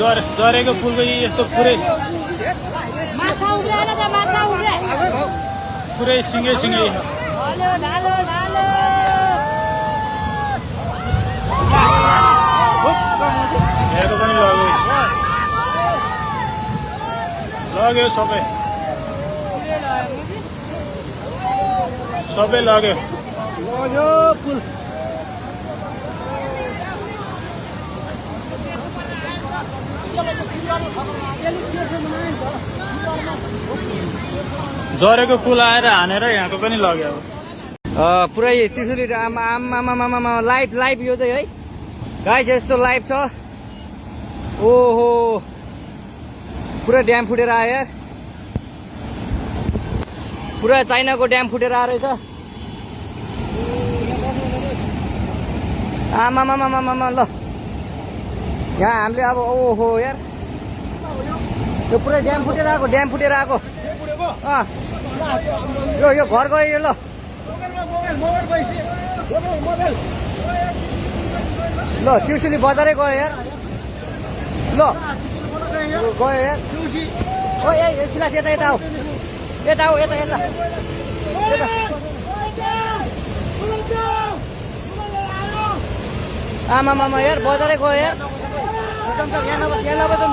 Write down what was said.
झरेको पुलको यस्तो पुरै पुरै सिँगै सिँगै हेरेको पनि लग्यो सबै लग्यो पुल झरेको पुल आएर हानेर यहाँको पनि लग्यो पुरै त्रिशुली आमा लाइभ यो चाहिँ है गाइस यस्तो लाइभ छ ओहो पुरा ड्याम फुटेर आयो यार पुरा चाइनाको ड्याम फुटेर आएर रहेछ आमा ल यहाँ हामीले अब ओहो यार यो पुरै ड्याम फुटेर आएको यो घर गयो यो ल त्रिशुली बजारै गयो यार ल गयो यार ओ ए सिलास यता आऊ यता आमा यार बजारै गयो यार यहाँ